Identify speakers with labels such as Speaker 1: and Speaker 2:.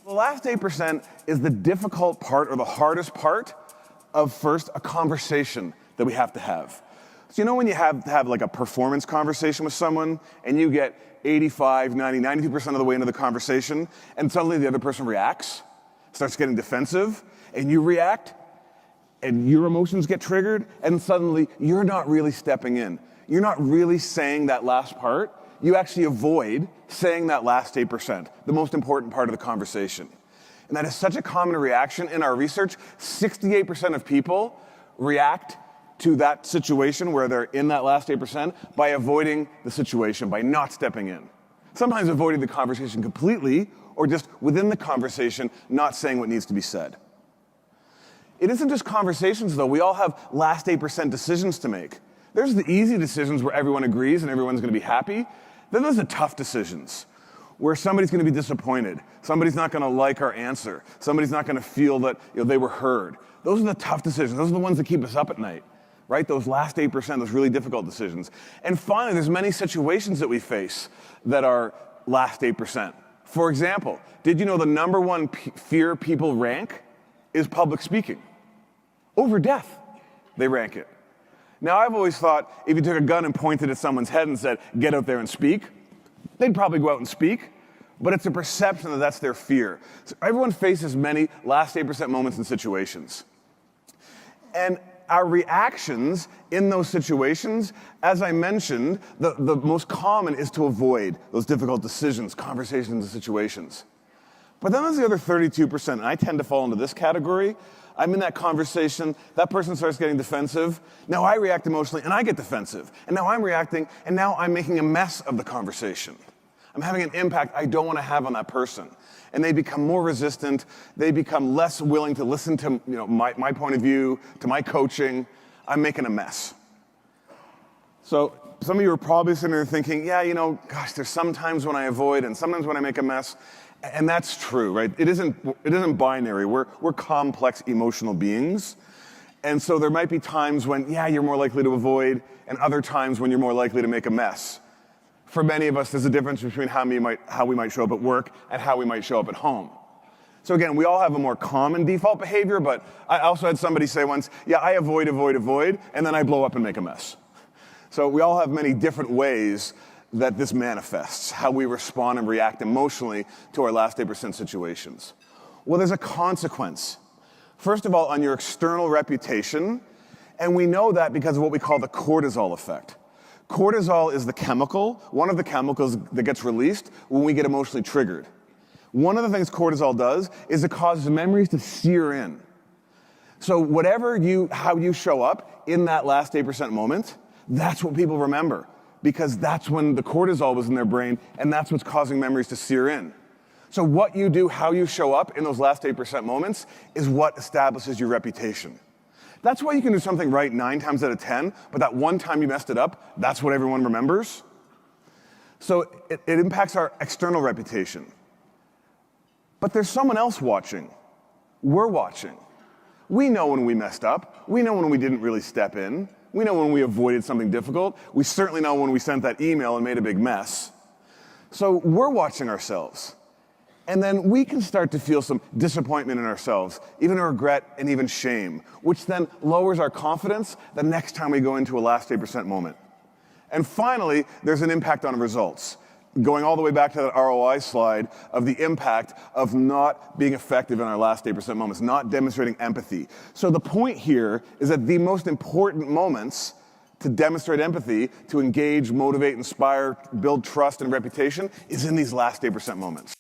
Speaker 1: The last 8% is the difficult part or the hardest part of first a conversation that we have to have. So you know when you have to have like a performance conversation with someone and you get 85, 90, 92% of the way into the conversation and suddenly the other person reacts, starts getting defensive, and you react, and your emotions get triggered, and suddenly you're not really stepping in. You're not really saying that last part. You actually avoid saying that last 8%, the most important part of the conversation. And that is such a common reaction in our research. 68% of people react to that situation where they're in that last 8% by avoiding the situation, by not stepping in. Sometimes avoiding the conversation completely, or just within the conversation, not saying what needs to be said. It isn't just conversations, though. We all have last 8% decisions to make. There's the easy decisions where everyone agrees and everyone's going to be happy. Then there's the tough decisions where somebody's going to be disappointed. Somebody's not going to like our answer. Somebody's not going to feel that they were heard. Those are the tough decisions. Those are the ones that keep us up at night, right? Those last 8%, those really difficult decisions. And finally, there's many situations that we face that are last 8%. For example, did you know the number one fear people rank is public speaking? Over death, they rank it. Now, I've always thought if you took a gun and pointed at someone's head and said, get out there and speak, they'd probably go out and speak, but it's a perception that that's their fear. So everyone faces many last 8% moments and situations. And our reactions in those situations, as I mentioned, the most common is to avoid those difficult decisions, conversations, and situations. But then there's the other 32%, and I tend to fall into this category. I'm in that conversation, that person starts getting defensive, now I react emotionally and I get defensive, and now I'm reacting, and now I'm making a mess of the conversation. I'm having an impact I don't want to have on that person. And they become more resistant, they become less willing to listen to my point of view, to my coaching. I'm making a mess. So some of you are probably sitting there thinking, yeah, gosh, there's some times when I avoid and sometimes when I make a mess. And that's true, right? It isn't binary. We're complex emotional beings. And so there might be times when, yeah, you're more likely to avoid, and other times when you're more likely to make a mess. For many of us, there's a difference between how we might show up at work and how we might show up at home. So again, we all have a more common default behavior, but I also had somebody say once, yeah, I avoid, and then I blow up and make a mess. So we all have many different ways that this manifests, how we respond and react emotionally to our last 8% situations. Well, there's a consequence. First of all, on your external reputation, and we know that because of what we call the cortisol effect. Cortisol is the chemical, one of the chemicals that gets released when we get emotionally triggered. One of the things cortisol does is it causes memories to sear in. So how you show up in that last 8% moment, that's what people remember, because that's when the cortisol was in their brain, and that's what's causing memories to sear in. So what you do, how you show up in those last 8% moments is what establishes your reputation. That's why you can do something right 9 times out of 10, but that one time you messed it up, that's what everyone remembers. So it impacts our external reputation. But there's someone else watching. We're watching. We know when we messed up. We know when we didn't really step in. We know when we avoided something difficult. We certainly know when we sent that email and made a big mess. So we're watching ourselves. And then we can start to feel some disappointment in ourselves, even regret and even shame, which then lowers our confidence the next time we go into a last 8% moment. And finally, there's an impact on results. Going all the way back to that ROI slide of the impact of not being effective in our last 8% moments, not demonstrating empathy. So the point here is that the most important moments to demonstrate empathy, to engage, motivate, inspire, build trust and reputation is in these last 8% moments.